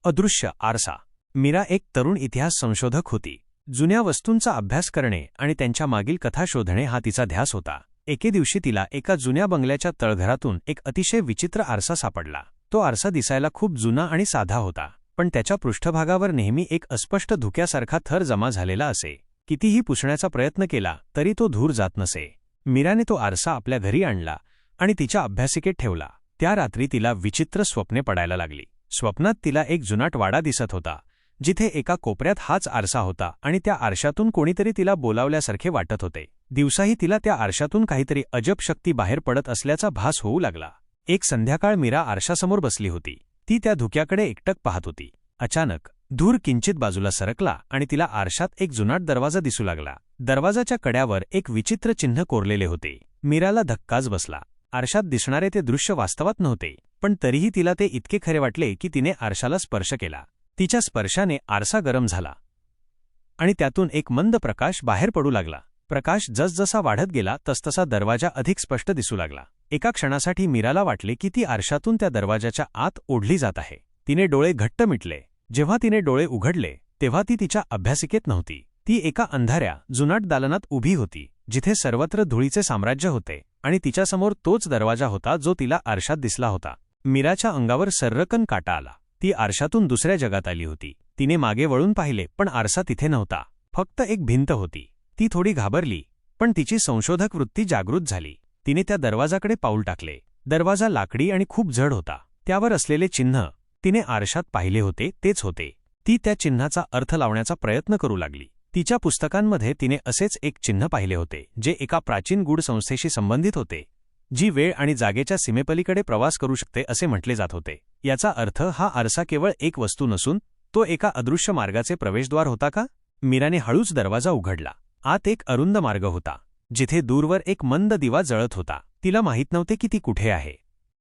अदृश्य आरसा. मीरा एक तरुण इतिहास संशोधक होती. जुन्या वस्तूंचा अभ्यास करणे आणि त्यांच्या मागील कथा शोधणे हा तिचा ध्यास होता. एके दिवशी तिला एका जुन्या बंगल्याच्या तळघरातून एक अतिशय विचित्र आरसा सापडला. तो आरसा दिसायला खूप जुना आणि साधा होता, पण त्याच्या पृष्ठभागावर नेहमी एक अस्पष्ट धुक्यासारखा थर जमा झालेला असे. कितीही पुसण्याचा प्रयत्न केला तरी तो धूर जात नसे. मीराने तो आरसा आपल्या घरी आणला आणि तिच्या अभ्यासिकेत ठेवला. त्या रात्री तिला विचित्र स्वप्ने पडायला लागली. स्वप्नात तिला एक जुनाट वाडा दिसत होता, जिथे एका कोपऱ्यात हाच आरसा होता आणि त्या आरशातून कोणीतरी तिला बोलावल्यासारखे वाटत होते. दिवसाही तिला त्या आरशातून काहीतरी अजब शक्ती बाहेर पडत असल्याचा भास होऊ लागला. एक संध्याकाळ मीरा आरशासमोर बसली होती. ती त्या धुक्याकडे एकटक पाहत होती. अचानक धूर किंचित बाजूला सरकला आणि तिला आरशात एक जुनाट दरवाजा दिसू लागला. दरवाजाच्या कड्यावर एक विचित्र चिन्ह कोरलेले होते. मीराला धक्काच बसला. आरशात दिसणारे ते दृश्य वास्तवात नव्हते, पण तरीही तिला ते इतके खरे वाटले की तिने आरशाला स्पर्श केला. तिच्या स्पर्शाने आरसा गरम झाला आणि त्यातून एक मंद प्रकाश बाहेर पडू लागला. प्रकाश जसजसा वाढत गेला तसतसा दरवाजा अधिक स्पष्ट दिसू लागला. एका क्षणासाठी मीराला वाटले की ती आरशातून त्या दरवाजाच्या आत ओढली जात आहे. तिने डोळे घट्ट मिटले. जेव्हा तिने डोळे उघडले तेव्हा ती तिच्या अभ्यासिकेत नव्हती. ती एका अंधाऱ्या जुनाट दालनात उभी होती, जिथे सर्वत्र धुळीचे साम्राज्य होते आणि तिच्यासमोर तोच दरवाजा होता जो तिला आरशात दिसला होता. मीराच्या अंगावर सर्रकन काटा आला. ती आरशातून दुसऱ्या जगात आली होती. तिने मागे वळून पाहिले, पण आरसा तिथे नव्हता. फक्त एक भिंत होती. ती थोडी घाबरली, पण तिची संशोधक वृत्ती जागृत झाली. तिने त्या दरवाजाकडे पाऊल टाकले. दरवाजा लाकडी आणि खूप जड होता. त्यावर असलेले चिन्ह तिने आरशात पाहिले होते तेच होते. ती त्या चिन्हाचा अर्थ लावण्याचा प्रयत्न करू लागली. तिच्या पुस्तकांमध्ये तिने असेच एक चिन्ह पाहिले होते, जे एका प्राचीन गूढ संस्थेशी संबंधित होते, जी वेळ आणि जागेच्या सीमेपलीकडे प्रवास करू शकते असे म्हटले जात होते. याचा अर्थ हा आरसा केवळ एक वस्तू नसून तो एका अदृश्य मार्गाचे प्रवेशद्वार होता का? मीराने हळूच दरवाजा उघडला. आत एक अरुंद मार्ग होता, जिथे दूरवर एक मंद दिवा जळत होता. तिला माहीत नव्हते की ती कुठे आहे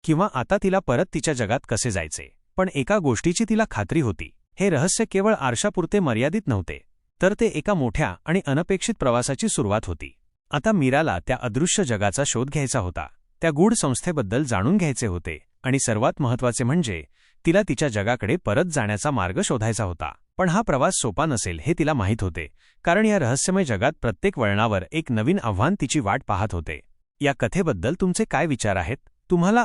किंवा आता तिला परत तिच्या जगात कसे जायचे. पण एका गोष्टीची तिला खात्री होती. हे रहस्य केवळ आरशापुरते मर्यादित नव्हते, तर ते एका मोठ्या आणि अनपेक्षित प्रवासाची सुरुवात होती. आता मीराला त्या अदृश्य जगाचा शोध घ्यायचा होता. त्या गूढ संस्थेबद्दल जाणून घ्यायचे होते आणि सर्वात महत्त्वाचे म्हणजे तिला तिच्या जगाकडे परत जाण्याचा मार्ग शोधायचा होता. पण हा प्रवास सोपा नसेल हे तिला माहीत होते, कारण या रहस्यमय जगात प्रत्येक वळणावर एक नवीन आव्हान तिची वाट पाहत होते. या कथेबद्दल तुमचे काय विचार आहेत? तुम्हाला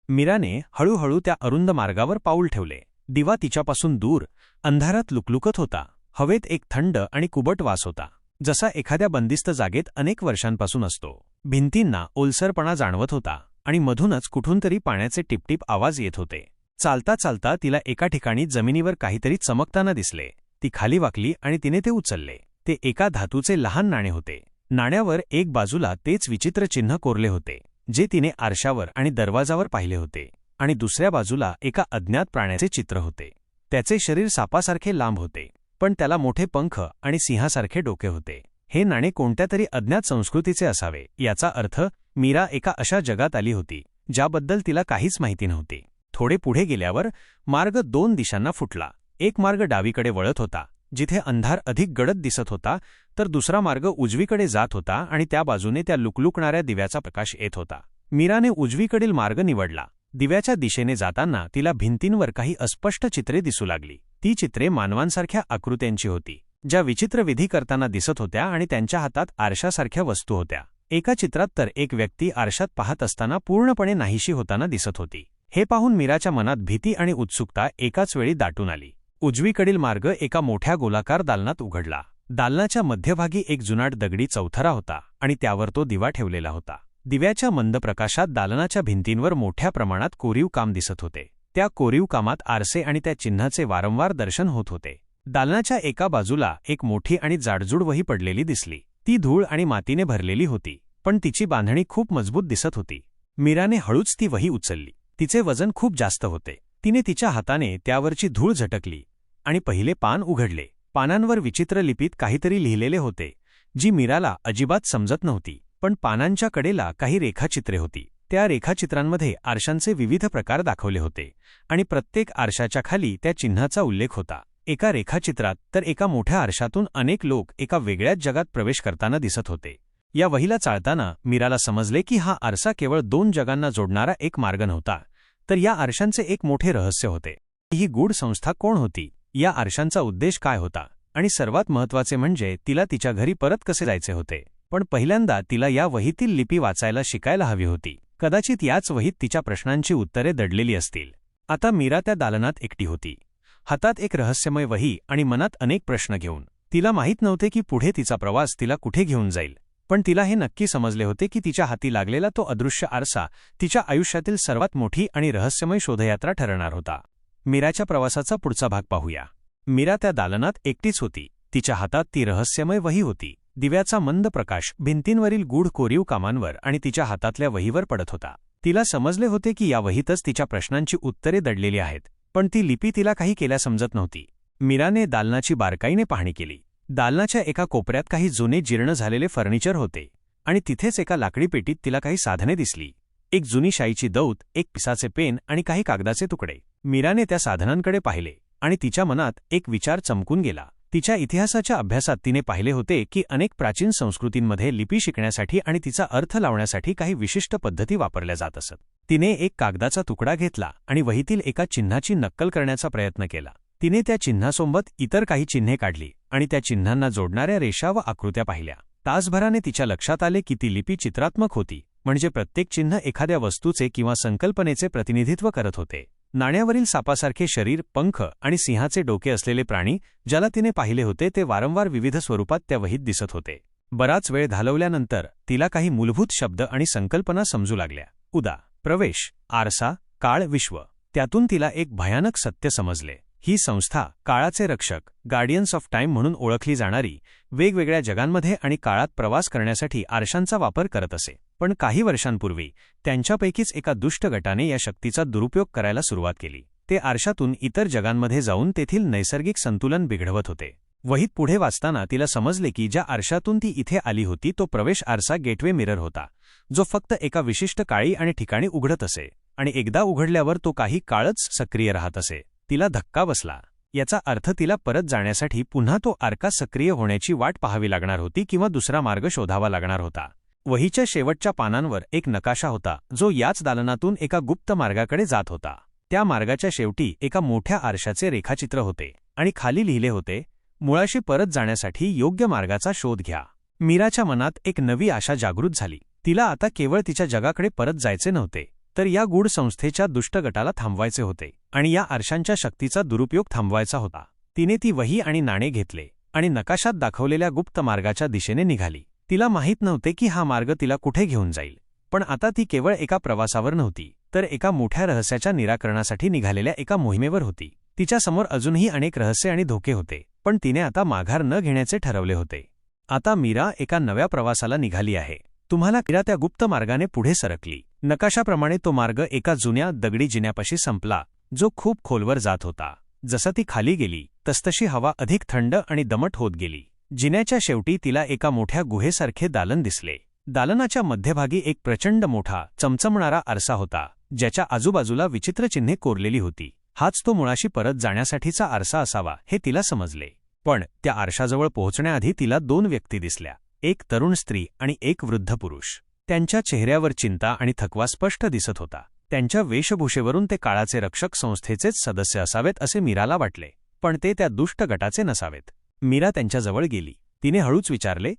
मीराने हळूहळू त्या अरुंद मार्गावर पाऊल ठेवले. दिवा तिच्यापासून दूर अंधारात लुकलुकत होता. हवेत एक थंड आणि कुबट वास होता, जसा एखाद्या बंदिस्त जागेत अनेक वर्षांपासून असतो. भिंतींना ओलसरपणा जाणवत होता आणि मधूनच कुठून तरी पाण्याचे टिपटिप आवाज येत होते. चालता चालता तिला एका ठिकाणी जमिनीवर काहीतरी चमकताना दिसले. ती खाली वाकली आणि तिने ते उचलले. ते एका धातूचे लहान नाणे होते. नाण्यावर एक बाजूला तेच विचित्र चिन्ह कोरले होते, जे तिने आरशावर आणि दरवाजावर पाहिले होते, आणि दुसऱ्या बाजूला एका अज्ञात प्राण्याचे चित्र होते. त्याचे शरीर सापासारखे लांब होते, पण त्याला मोठे पंख आणि सिंहासारखे डोके होते. हे नाणे कोणत्या तरी अज्ञात संस्कृतीचे असावे. याचा अर्थ मीरा एका अशा जगात आली होती ज्याबद्दल तिला काहीच माहिती नव्हती. थोडे पुढे गेल्यावर मार्ग दोन दिशांना फुटला. एक मार्ग डावीकडे वळत होता, जिथे अंधार अधिक गडद दिसत होता, तर दुसरा मार्ग उजवीकडे जात होता आणि त्या बाजूने त्या लुकलुकणाऱ्या दिव्याचा प्रकाश येत होता. मीराने उजवीकडील मार्ग निवडला. दिव्याच्या दिशेने जाताना तिला भिंतींवर काही अस्पष्ट चित्रे दिसू लागली. ती चित्रे मानवांसारख्या आकृत्यांची होती, ज्या विचित्र विधी करताना दिसत होत्या आणि त्यांच्या हातात आरशासारख्या वस्तू होत्या. एका चित्रात तर एक व्यक्ती आरशात पाहत असताना पूर्णपणे नाहीशी होताना दिसत होती. हे पाहून मीराच्या मनात भीती आणि उत्सुकता एकाच वेळी दाटून आली. उजवीकडील मार्ग एका मोठ्या गोलाकार दालनात उघडला. दालनाच्या मध्यभागी एक जुनाट दगडी चौथरा होता आणि त्यावर तो दिवा ठेवलेला होता. दिव्याच्या मंद प्रकाशात दालनाच्या भिंतींवर मोठ्या प्रमाणात कोरीव काम दिसत होते. त्या कोरीव कामात आरसे आणि त्या चिन्हाचे वारंवार दर्शन होत होते. दालनाच्या एका बाजूला एक मोठी आणि जाडजूड वही पडलेली दिसली. ती धूळ आणि मातीने भरलेली होती, पण तिची बांधणी खूप मजबूत दिसत होती. मीराने हळूच ती वही उचलली. तिचे वजन खूप जास्त होते. तिने तिच्या हाताने त्यावरची धूळ झटकली आणि पहिले पान उघडले. पानांवर विचित्र लिपीत काहीतरी लिहिलेले होते, जी मीराला अजिबात समजत नव्हती. पण पानांच्या कडेला काही रेखाचित्रे होती. त्या रेखाचित्रांमध्ये आरशांचे विविध प्रकार दाखवले होते आणि प्रत्येक आरशाच्या खाली त्या चिन्हाचा उल्लेख होता. एका रेखाचित्रात तर एका मोठ्या आरशातून अनेक लोक एका वेगळ्याच जगात प्रवेश करताना दिसत होते. या वहीला चाळताना मीराला समजले की हा आरसा केवळ दोन जगांना जोडणारा एक मार्ग नव्हता, तर या आरशांचे एक मोठे रहस्य होते. ही गूढ संस्था कोण होती, या आरशांचा उद्देश काय होता, आणि सर्वात महत्त्वाचे म्हणजे तिला तिच्या घरी परत कसे जायचे होते. पण पहिल्यांदा तिला या वहीतील लिपी वाचायला शिकायला हवी होती. कदाचित याच वहीत तिच्या प्रश्नांची उत्तरे दडलेली असतील. आता मीरा त्या दालनात एकटी होती, हातात एक रहस्यमय वही आणि मनात अनेक प्रश्न घेऊन. तिला माहीत नव्हते की पुढे तिचा प्रवास तिला कुठे घेऊन जाईल, पण तिला हे नक्की समजले होते की तिच्या हाती लागलेला तो अदृश्य आरसा तिच्या आयुष्यातील सर्वात मोठी आणि रहस्यमय शोधयात्रा ठरणार होता. मीराच्या प्रवासाचा पुढचा भाग पाहूया. मीरा त्या दालनात एकटीच होती. तिच्या हातात ती रहस्यमय वही होती. दिव्याचा मंद प्रकाश भिंतींवरील गूढ कोरीव कामांवर आणि तिच्या हातातल्या वहीवर पडत होता. तिला समजले होते की या वहीतच तिच्या प्रश्नांची उत्तरे दडलेली आहेत, पण ती लिपी तिला काही केल्या समजत नव्हती. मीराने दालनाची बारकाईने पाहणी केली. दालनाच्या एका कोपऱ्यात काही जुने जीर्ण झालेले फर्निचर होते, आणि तिथेच एका लाकडी पेटीत तिला काही साधने दिसली. एक जुनी शाईची दौत, एक पिसाचे पेन आणि काही कागदाचे तुकडे. मीराने त्या साधनांकडे पाहिले आणि तिच्या मनात एक विचार चमकून गेला. तिच्या इतिहासाच्या अभ्यासात तिने पाहिले होते की अनेक प्राचीन संस्कृतींमध्ये लिपी शिकण्यासाठी आणि तिचा अर्थ लावण्यासाठी काही विशिष्ट पद्धती वापरल्या जात असत. तिने एक कागदाचा तुकडा घेतला आणि वहीतील एका चिन्हाची नक्कल करण्याचा प्रयत्न केला. तिने त्या चिन्हासोबत इतर काही चिन्हे काढली आणि त्या चिन्हांना जोडणाऱ्या रेषा व आकृत्या पाहिल्या. तासभराने तिच्या लक्षात आले की ती लिपी चित्रात्मक होती, म्हणजे प्रत्येक चिन्ह एखाद्या वस्तूचे किंवा संकल्पनेचे प्रतिनिधित्व करत होते. नाण्यावरील सापासारखे शरीर, पंख आणि सिंहाचे डोके असलेले प्राणी ज्याला तिने पाहिले होते ते वारंवार विविध स्वरूपात त्या वहीत दिसत होते. बराच वेळ घालवल्यानंतर तिला काही मूलभूत शब्द आणि संकल्पना समजू लागल्या. उदा, प्रवेश, आरसा, काळ, विश्व. त्यातून तिला एक भयानक सत्य समजले. ही संस्था काळाचे रक्षक, गार्डियन्स ऑफ टाइम म्हणून ओळखली जाणारी, वेगवेगळ्या जगांमध्ये आणि काळात प्रवास करण्यासाठी आरशांचा वापर करत असे. पण काही वर्षांपूर्वी त्यांच्यापैकीच एका दुष्ट गटाने या शक्तीचा दुरुपयोग करायला सुरुवात केली. ते आरशातून इतर जगांमध्ये जाऊन तेथील नैसर्गिक संतुलन बिघडवत होते. वहीत पुढे वाचताना तिला समजले की ज्या आरशातून ती इथे आली होती तो प्रवेश आरसा गेटवे मिरर होता, जो फक्त एका विशिष्ट काळी आणि ठिकाणी उघडत असे, आणि एकदा उघडल्यावर तो काही काळच सक्रिय राहत असे. तिला धक्का बसला. याचा अर्थ तिला परत जाण्यासाठी पुन्हा तो आरसा सक्रिय होण्याची वाट पाहावी लागणार होती किंवा दुसरा मार्ग शोधावा लागणार होता. वहीच्या शेवटच्या पानांवर एक नकाशा होता, जो याच दालनातून एका गुप्त मार्गाकडे जात होता. त्या मार्गाच्या शेवटी एका मोठ्या आरशाचे रेखाचित्र होते आणि खाली लिहिले होते, मुळाशी परत जाण्यासाठी योग्य मार्गाचा शोध घ्या. मीराच्या मनात एक नवी आशा जागृत झाली. तिला आता केवळ तिच्या जगाकडे परत जायचे नव्हते, तर या गूढ संस्थेच्या दुष्ट गटाला थांबवायचे होते आणि या आरशांच्या शक्तीचा दुरुपयोग थांबवायचा होता. तिने ती वही आणि नाणे घेतले आणि नकाशात दाखवलेल्या गुप्त मार्गाच्या दिशेने निघाली. तिला माहीत नव्हते की हा मार्ग तिला कुठे घेऊन जाईल, पण आता ती केवळ एका प्रवासावर नव्हती, तर एका मोठ्या रहस्याच्या निराकरणासाठी निघालेल्या एका मोहिमेवर होती. तिच्यासमोर अजूनही अनेक रहस्य आणि धोके होते, पण तिने आता माघार न घेण्याचे ठरवले होते. आता मीरा एका नव्या प्रवासाला निघाली आहे. तुम्हाला मीरा त्या गुप्त मार्गाने पुढे सरकली. नकाशाप्रमाणे तो मार्ग एका जुन्या दगडी जिन्यापाशी संपला, जो खूप खोलवर जात होता. जसं ती खाली गेली तसतशी हवा अधिक थंड आणि दमट होत गेली. जिन्याच्या शेवटी तिला एका मोठ्या गुहेसारखे दालन दिसले. दालनाच्या मध्यभागी एक प्रचंड मोठा, चमचमणारा आरसा होता, ज्याच्या आजूबाजूला विचित्र चिन्हे कोरलेली होती. हाच तो मुळाशी परत जाण्यासाठीचा आरसा असावा हे तिला समजले. पण त्या आरशाजवळ पोहोचण्याआधी तिला दोन व्यक्ती दिसल्या, एक तरुण स्त्री आणि एक वृद्ध पुरुष. त्यांच्या चेहऱ्यावर चिंता आणि थकवा स्पष्ट दिसत होता. त्यांच्या वेशभूषेवरून ते काळाचे रक्षक संस्थेचेच सदस्य असावेत असे मीराला वाटले, पण ते त्या दुष्ट गटाचे नसावेत. मीरा त्यांच्याजवळ गेली. तिने हळूच विचारले,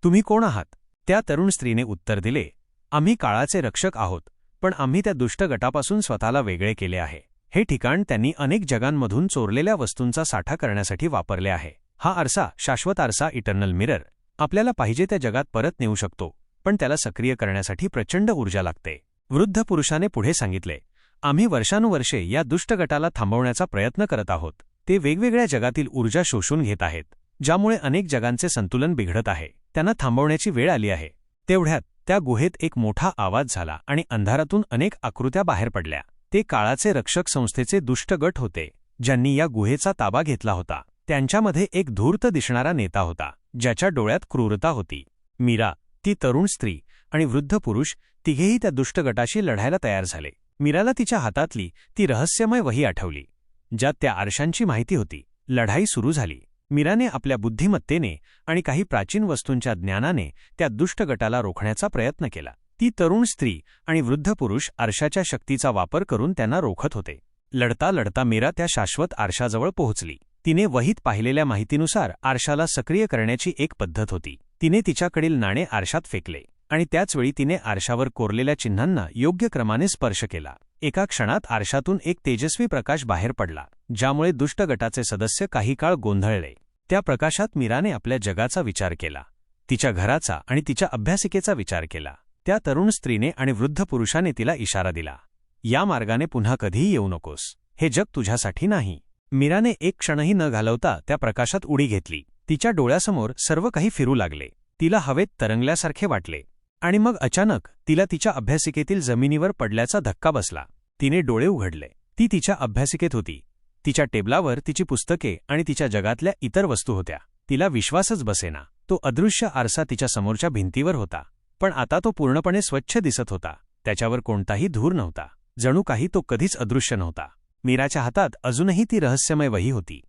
तुम्ही कोण आहात? त्या तरुण स्त्रीने उत्तर दिले, आम्ही काळाचे रक्षक आहोत, पण आम्ही त्या दुष्ट गटापासून स्वतःला वेगळे केले आहे. हे ठिकाण त्यांनी अनेक जगांमधून चोरलेल्या वस्तूंचा साठा करण्यासाठी वापरले आहे. हा आरसा, शाश्वत आरसा, इटर्नल मिरर, आपल्याला पाहिजे त्या जगात परत नेऊ शकतो, पण त्याला सक्रिय करण्यासाठी प्रचंड ऊर्जा लागते. वृद्ध पुरुषाने पुढे सांगितले, आम्ही वर्षानुवर्षे या दुष्ट गटाला थांबवण्याचा प्रयत्न करत आहोत. ते वेगवेगळ्या जगातील ऊर्जा शोषून घेत आहेत, ज्यामुळे अनेक जगांचे संतुलन बिघडत आहे. त्यांना थांबवण्याची वेळ आली आहे. तेवढ्यात त्या गुहेत एक मोठा आवाज झाला आणि अंधारातून अनेक आकृत्या बाहेर पडल्या. ते काळाचे रक्षक संस्थेचे दुष्ट गट होते, ज्यांनी या गुहेचा ताबा घेतला होता. त्यांच्यामध्ये एक धूर्त दिसणारा नेता होता, ज्याच्या डोळ्यात क्रूरता होती. मीरा, ती तरुण स्त्री आणि वृद्ध पुरुष तिघेही त्या दुष्ट गटाशी लढायला तयार झाले. मीराला तिच्या हातातली ती रहस्यमय वही आठवली, ज्यात त्या आरशांची माहिती होती. लढाई सुरू झाली. मीराने आपल्या बुद्धिमत्तेने आणि काही प्राचीन वस्तूंच्या ज्ञानाने त्या दुष्ट गटाला रोखण्याचा प्रयत्न केला. ती तरुण स्त्री आणि वृद्ध पुरुष आरशाच्या शक्तीचा वापर करून त्यांना रोखत होते. लढता लढता मीरा त्या शाश्वत आरशाजवळ पोहोचली. तिने वहीत पाहिलेल्या माहितीनुसार आरशाला सक्रिय करण्याची एक पद्धत होती. तिने तिच्याकडील नाणे आरशात फेकले आणि त्याचवेळी तिने आरशावर कोरलेल्या चिन्हांना योग्य क्रमाने स्पर्श केला. एका क्षणात आरशातून एक तेजस्वी प्रकाश बाहेर पडला, ज्यामुळे दुष्ट गटाचे सदस्य काही काळ गोंधळले. त्या प्रकाशात मीराने आपल्या जगाचा विचार केला, तिच्या घराचा आणि तिच्या अभ्यासिकेचा विचार केला. त्या तरुण स्त्रीने आणि वृद्ध पुरुषाने तिला इशारा दिला, या मार्गाने पुन्हा कधीही येऊ नकोस, हे जग तुझ्यासाठी नाही. मीराने एक क्षणही न घालवता त्या प्रकाशात उडी घेतली. तिच्या डोळ्यासमोर सर्व काही फिरू लागले. तिला हवेत तरंगल्यासारखे वाटले आणि मग अचानक तिला तिच्या अभ्यासिकेतील जमिनीवर पडल्याचा धक्का बसला. तिने डोळे उघडले. ती तिच्या अभ्यासिकेत होती. तिच्या टेबलावर तिची पुस्तके आणि तिच्या जगातल्या इतर वस्तू होत्या. तिला विश्वासच बसेना. तो अदृश्य आरसा तिच्या समोरच्या भिंतीवर होता, पण आता तो पूर्णपणे स्वच्छ दिसत होता. त्याच्यावर कोणताही धूर नव्हता. जणू काही तो कधीच अदृश्य नव्हता. मीराच्या हातात अजूनही ती रहस्यमय वही होती,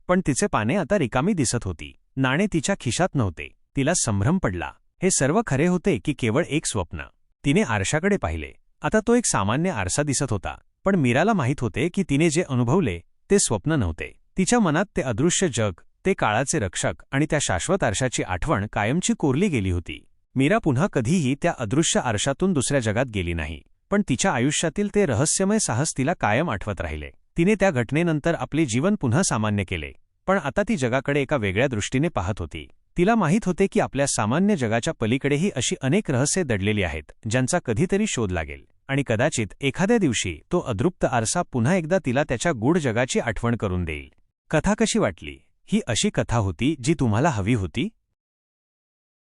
पण तिचे पाने आता रिकामी दिसत होती. नाणे तिच्या खिशात नव्हते. तिला संभ्रम पडला. हे सर्व खरे होते की केवळ एक स्वप्न? तिने आरशाकडे पाहिले. आता तो एक सामान्य आरसा दिसत होता, पण मीराला माहीत होते की तिने जे अनुभवले ते स्वप्न नव्हते. तिच्या मनात ते अदृश्य जग, ते काळाचे रक्षक आणि त्या शाश्वत आरशाची आठवण कायमची कोरली गेली होती. मीरा पुन्हा कधीही त्या अदृश्य आरशातून दुसऱ्या जगात गेली नाही, पण तिच्या आयुष्यातील ते रहस्यमय साहस तिला कायम आठवत राहिले. तिने त्या घटनेनंतर आपले जीवन पुन्हा सामान्य केले, पण आता ती जगाकडे एका वेगळ्या दृष्टीने पाहत होती. तिला माहीत होते की आपल्या सामान्य जगाच्या पलीकडेही अशी अनेक रहस्ये दडलेली आहेत, ज्यांचा कधीतरी शोध लागेल. आणि कदाचित एखाद्या दिवशी तो अदृप्त आरसा पुन्हा एकदा तिला त्याच्या गूढ जगाची आठवण करून देईल. कथा कशी वाटली? ही अशी कथा होती जी तुम्हाला हवी होती?